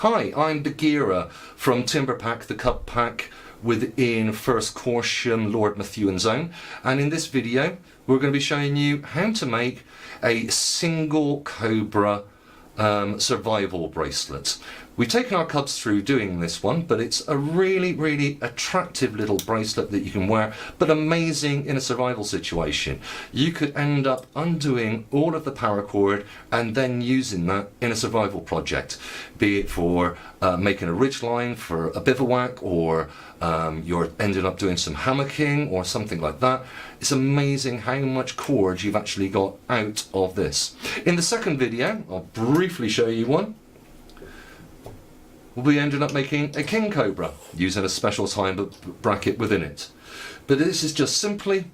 Hi, I'm Bagheera from Timber Pack, the Cub Pack within First Corsham, Lord Methuen Zone, and in this video we're going to be showing you how to make a Singe Cobra survival bracelet. We've taken our cubs through doing this one, but it's a really attractive little bracelet that you can wear, but amazing in a survival situation. You could end up undoing all of the paracord and then using that in a survival project, be it for making a ridge line for a bivouac, or you're ending up doing some hammocking or something like that. It's amazing how much cord you've actually got out of this. In the second video, I'll briefly show you one. We'll be ending up making a king cobra using a special time bracket within it. But this is just simply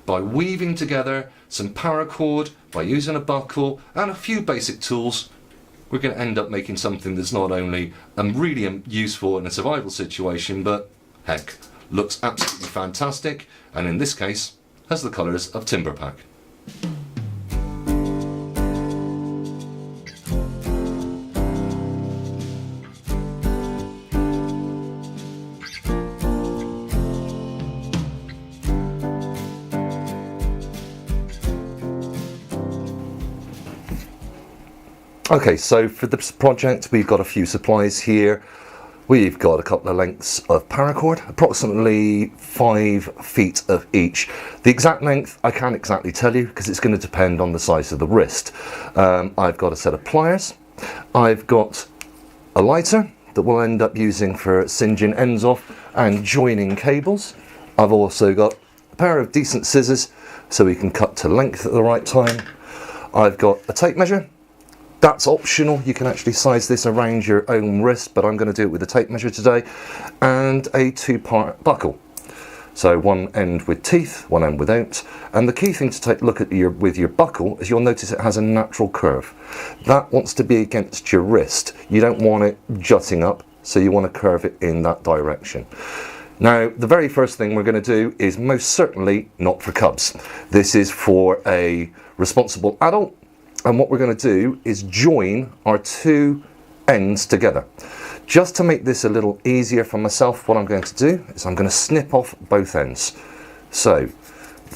by weaving together some paracord, by using a buckle and a few basic tools, we're going to end up making something that's not only really useful in a survival situation, but heck, looks absolutely fantastic, and in this case has the colours of Timber Pack. Okay, so for this project we've got a few supplies here. We've got a couple of lengths of paracord, approximately 5 feet of each. The exact length I can't exactly tell you because it's going to depend on the size of the wrist. I've got a set of pliers. I've got a lighter that we'll end up using for singeing ends off and joining cables. I've also got a pair of decent scissors so we can cut to length at the right time. I've got a tape measure. That's optional, you can actually size this around your own wrist, but I'm going to do it with a tape measure today, and a 2-part buckle. So one end with teeth, one end without, and the key thing to take a look at with your buckle is you'll notice it has a natural curve. That wants to be against your wrist. You don't want it jutting up, so you want to curve it in that direction. Now, the very first thing we're going to do is most certainly not for cubs. This is for a responsible adult. And what we're going to do is join our 2 ends together. Just to make this a little easier for myself, what I'm going to do is I'm going to snip off both ends. So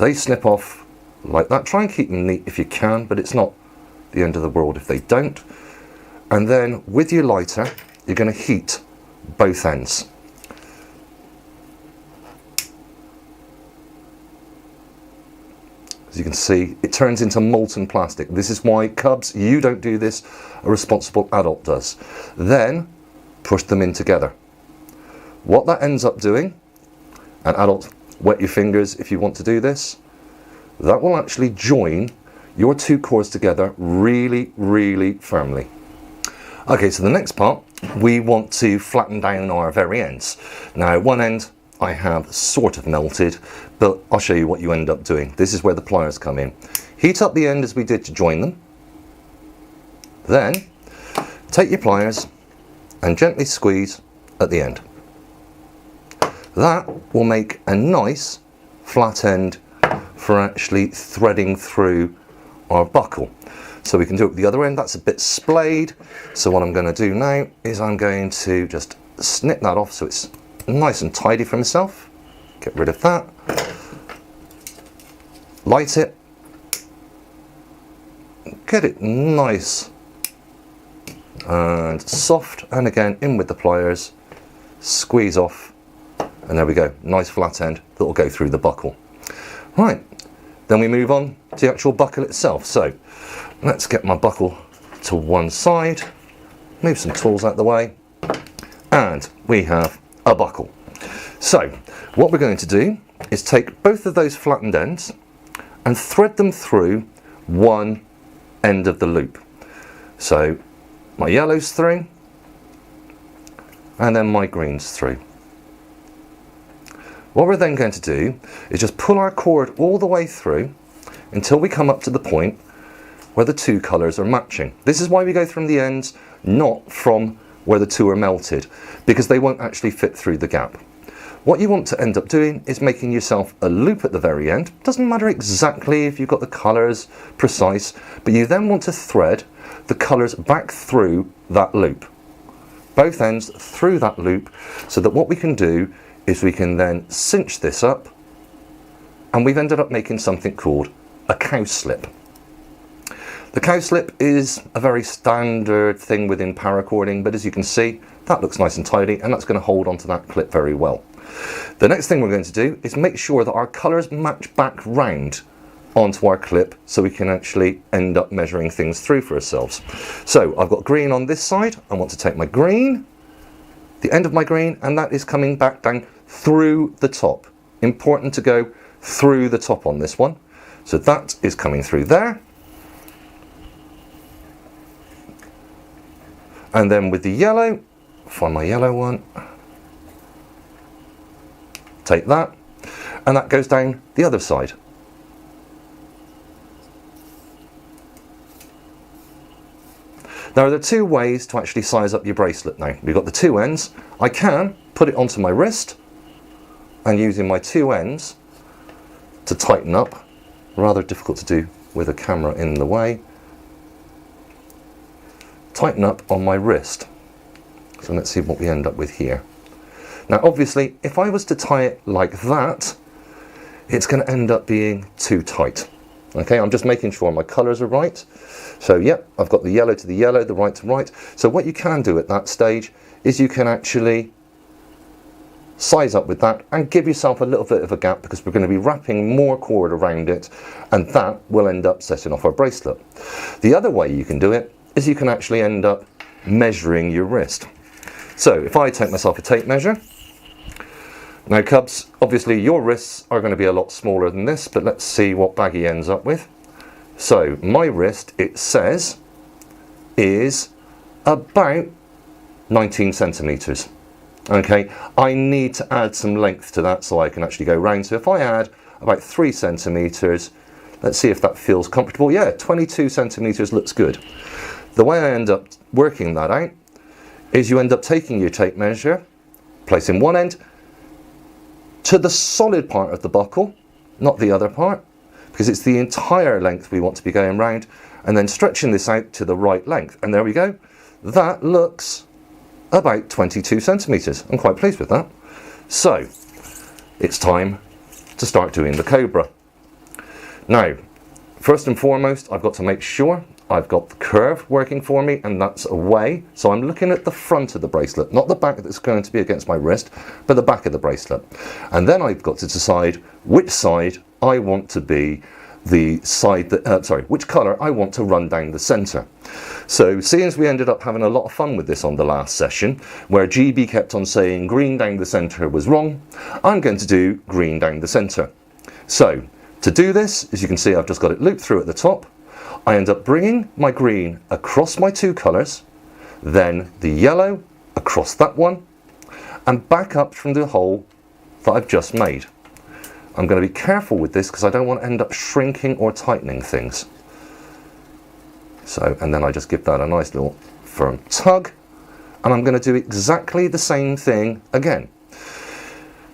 they snip off like that. Try and keep them neat if you can, but it's not the end of the world if they don't. And then with your lighter, you're going to heat both ends. As you can see, it turns into molten plastic. This is why cubs, you don't do this, a responsible adult does. Then push them in together. What that ends up doing, and adults, wet your fingers if you want to do this, that will actually join your 2 cords together really firmly. Okay, so the next part, we want to flatten down our very ends. Now, one end I have sort of melted, but I'll show you what you end up doing. This is where the pliers come in. Heat up the end as we did to join them. Then take your pliers and gently squeeze at the end. That will make a nice flat end for actually threading through our buckle. So we can do it with the other end. That's a bit splayed. So what I'm going to do now is I'm going to just snip that off so it's nice and tidy for myself. Get rid of that. Light it. Get it nice and soft, and again in with the pliers, squeeze off, and there we go, nice flat end that will go through the buckle. Right, then we move on to the actual buckle itself. So let's get my buckle to one side, move some tools out the way, and we have a buckle. So what we're going to do is take both of those flattened ends and thread them through one end of the loop. So my yellow's through, and then my green's through. What we're then going to do is just pull our cord all the way through until we come up to the point where the 2 colours are matching. This is why we go from the ends, not from where the 2 are melted, because they won't actually fit through the gap. What you want to end up doing is making yourself a loop at the very end. Doesn't matter exactly if you've got the colours precise, but you then want to thread the colours back through that loop. both ends through that loop, so that what we can do is we can then cinch this up, and we've ended up making something called a cowslip. The cowslip is a very standard thing within paracording, but as you can see, that looks nice and tidy, and that's going to hold onto that clip very well. The next thing we're going to do is make sure that our colours match back round onto our clip, so we can actually end up measuring things through for ourselves. So I've got green on this side. I want to take my green, the end of my green, and that is coming back down through the top. Important to go through the top on this one. So that is coming through there. And then with the yellow, find my yellow one, take that, and that goes down the other side. Now there are two ways to actually size up your bracelet now. We've got the two ends. I can put it onto my wrist and using my two ends to tighten up. Rather difficult to do with a camera in the way. Tighten up on my wrist. So let's see what we end up with here. Now obviously if I was to tie it like that, it's going to end up being too tight. Okay, I'm just making sure my colours are right. So yep, I've got the yellow to the yellow, the right to right. So what you can do at that stage is you can actually size up with that and give yourself a little bit of a gap, because we're going to be wrapping more cord around it, and that will end up setting off our bracelet. The other way you can do it is you can actually end up measuring your wrist. So if I take myself a tape measure, now Cubs, obviously your wrists are going to be a lot smaller than this, but let's see what Baggy ends up with. So my wrist, it says, is about 19 centimetres. Okay, I need to add some length to that so I can actually go round. So if I add about 3 centimetres, let's see if that feels comfortable. Yeah, 22 centimetres looks good. The way I end up working that out is you end up taking your tape measure, placing one end to the solid part of the buckle, not the other part, because it's the entire length we want to be going round, and then stretching this out to the right length. And there we go. That looks about 22 centimetres. I'm quite pleased with that. So it's time to start doing the Cobra. Now, first and foremost, I've got to make sure I've got the curve working for me, and that's away. So I'm looking at the front of the bracelet, not the back that's going to be against my wrist, but the back of the bracelet. And then I've got to decide which side I want to be the side that, which colour I want to run down the centre. So seeing as we ended up having a lot of fun with this on the last session, where GB kept on saying green down the centre was wrong, I'm going to do green down the centre. So to do this, as you can see, I've just got it looped through at the top. I end up bringing my green across my two colours, then the yellow across that one, and back up from the hole that I've just made. I'm going to be careful with this because I don't want to end up shrinking or tightening things. So, and then I just give that a nice little firm tug, and I'm going to do exactly the same thing again.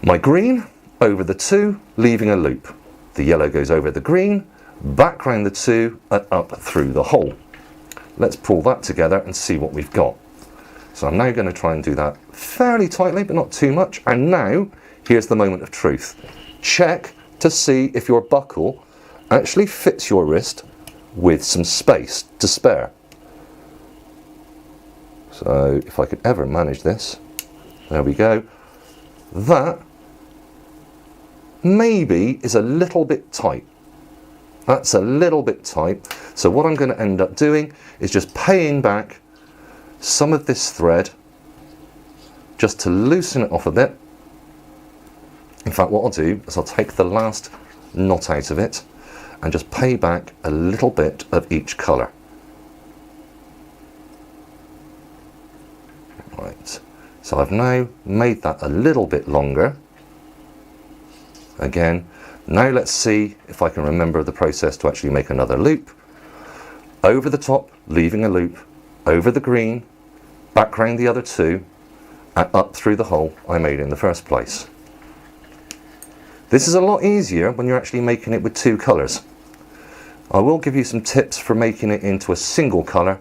My green over the two, leaving a loop. The yellow goes over the green, back round the two and up through the hole. Let's pull that together and see what we've got. So I'm now going to try and do that fairly tightly, but not too much. And now, here's the moment of truth. Check to see if your buckle actually fits your wrist with some space to spare. So if I could ever manage this, there we go. That maybe is a little bit tight. That's a little bit tight. So what I'm going to end up doing is just paying back some of this thread just to loosen it off a bit. In fact, what I'll do is I'll take the last knot out of it and just pay back a little bit of each colour. Right, so I've now made that a little bit longer. Again, now let's see if I can remember the process to actually make another loop. Over the top, leaving a loop, over the green, back round the other two, and up through the hole I made in the first place. This is a lot easier when you're actually making it with two colours. I will give you some tips for making it into a single colour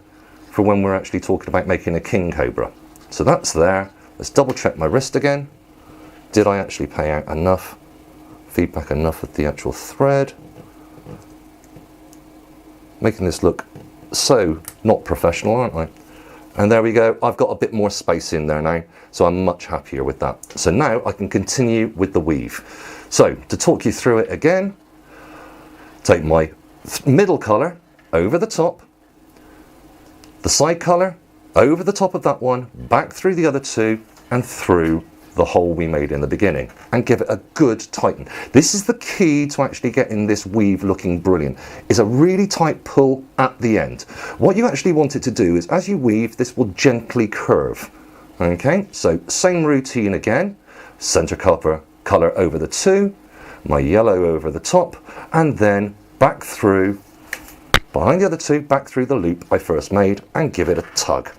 for when we're actually talking about making a King Cobra. So that's there. Let's double check my wrist again. Did I actually pay out enough? Feedback enough with the actual thread. Making this look so not professional, aren't I? And there we go. I've got a bit more space in there now, so I'm much happier with that. So now I can continue with the weave. So to talk you through it again, take my middle colour over the top, the side colour over the top of that one, back through the other two, and through the hole we made in the beginning, and give it a good tighten. This is the key to actually getting this weave looking brilliant, is a really tight pull at the end. What you actually want it to do is, as you weave, this will gently curve. Okay, so same routine again, center colour over the two, my yellow over the top, and then back through, behind the other two, back through the loop I first made, and give it a tug.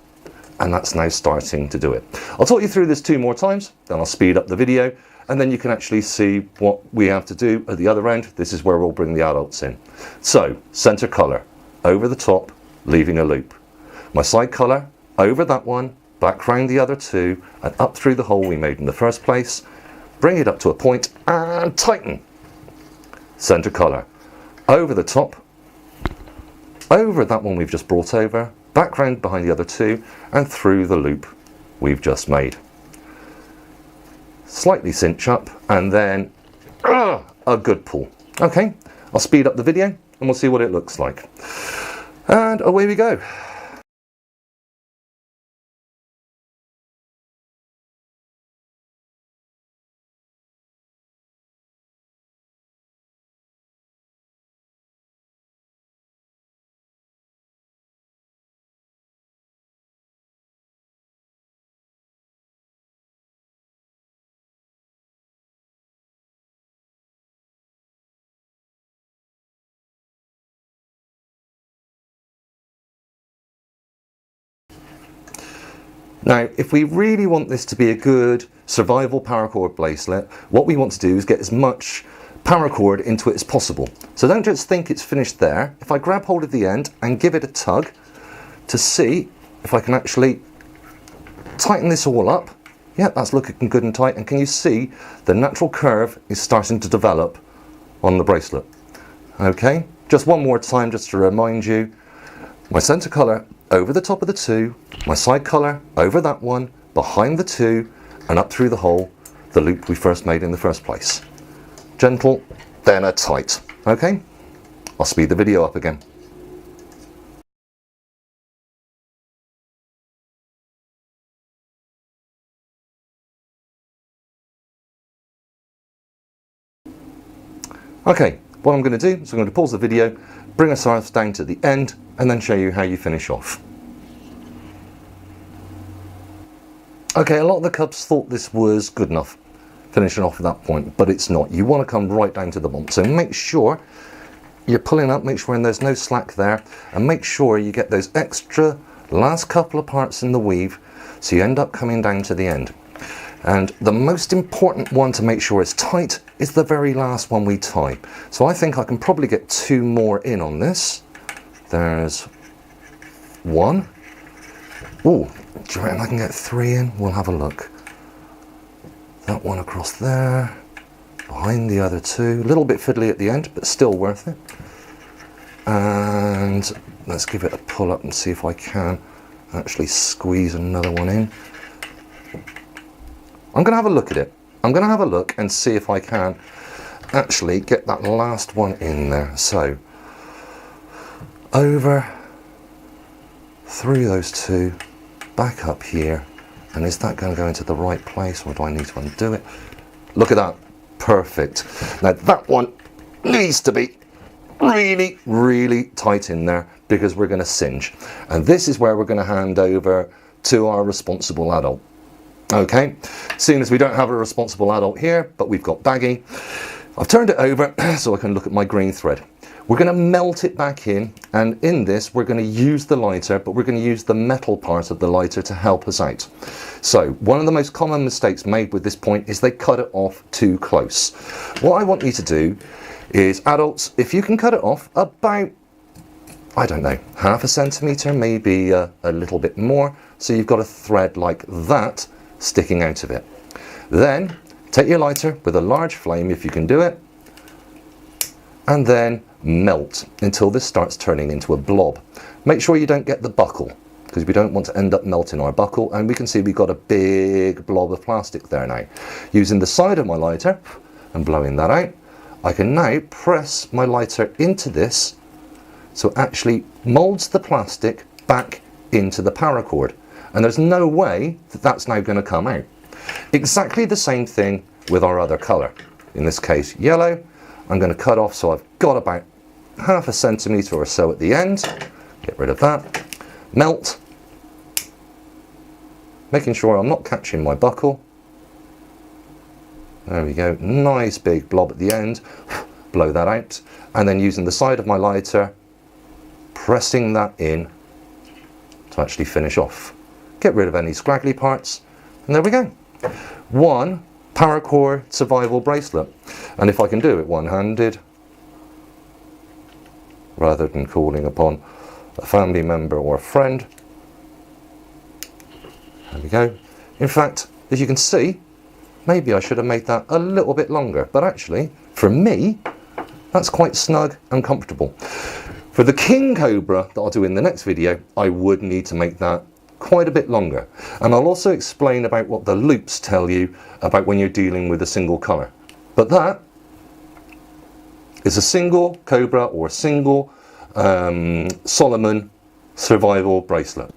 And that's now starting to do it. I'll talk you through this 2 more times, then I'll speed up the video, and then you can actually see what we have to do at the other end. This is where we'll bring the adults in. So, center colour, over the top, leaving a loop. My side colour, over that one, back round the other two, and up through the hole we made in the first place. Bring it up to a point, and tighten. Center colour, over the top, over that one we've just brought over, back round behind the other two, and through the loop we've just made. Slightly cinch up, and then a good pull. Okay, I'll speed up the video and we'll see what it looks like. And away we go. Now, if we really want this to be a good survival paracord bracelet, what we want to do is get as much paracord into it as possible. So don't just think it's finished there. If I grab hold of the end and give it a tug to see if I can actually tighten this all up. Yeah, that's looking good and tight. And can you see the natural curve is starting to develop on the bracelet? Okay, just one more time just to remind you. My center colour over the top of the two, my side colour over that one, behind the two, and up through the hole, the loop we first made in the first place. Gentle, then a tight. Okay, I'll speed the video up again. Okay, what I'm going to do is I'm going to pause the video, bring ourselves down to the end, and then show you how you finish off. Okay, a lot of the cubs thought this was good enough, finishing off at that point, but it's not. You want to come right down to the bottom. So make sure you're pulling up, make sure there's no slack there, and make sure you get those extra last couple of parts in the weave, so you end up coming down to the end. And the most important one to make sure it's tight is the very last one we tie. So I think I can probably get 2 more in on this. There's 1. Oh, do you reckon I can get 3 in? We'll have a look. That one across there, behind the other 2. A little bit fiddly at the end, but still worth it. And let's give it a pull up and see if I can actually squeeze another one in. I'm going to have a look at it. I'm going to have a look and see if I can actually get that last one in there. So, over, through those 2, back up here. And is that going to go into the right place, or do I need to undo it? Look at that. Perfect. Now that one needs to be really, really tight in there because we're going to singe. And this is where we're going to hand over to our responsible adult. Okay, seeing as we don't have a responsible adult here, but we've got baggy, I've turned it over so I can look at my green thread. We're going to melt it back in, and in this we're going to use the lighter, but we're going to use the metal part of the lighter to help us out. So one of the most common mistakes made with this point is they cut it off too close. What I want you to do is, adults, if you can cut it off about I don't know, half a centimetre, maybe a little bit more. So you've got a thread like that sticking out of it. Then take your lighter with a large flame if you can do it, and then melt until this starts turning into a blob. Make sure you don't get the buckle, because we don't want to end up melting our buckle, and we can see we've got a big blob of plastic there now. Using the side of my lighter and blowing that out, I can now press my lighter into this so it actually moulds the plastic back into the paracord, and there's no way that that's now going to come out. Exactly the same thing with our other colour, in this case yellow. I'm going to cut off, so I've got about half a centimetre or so at the end. Get rid of that. Melt, making sure I'm not catching my buckle. There we go, nice big blob at the end. Blow that out, and then using the side of my lighter, pressing that in to actually finish off. Get rid of any scraggly parts, and there we go. One Paracord survival bracelet. And if I can do it one-handed, rather than calling upon a family member or a friend, there we go. In fact, as you can see, maybe I should have made that a little bit longer, but actually, for me, that's quite snug and comfortable. For the King Cobra that I'll do in the next video, I would need to make that quite a bit longer. And I'll also explain about what the loops tell you about when you're dealing with a single colour. But that is a single Cobra or a single Solomon survival bracelet.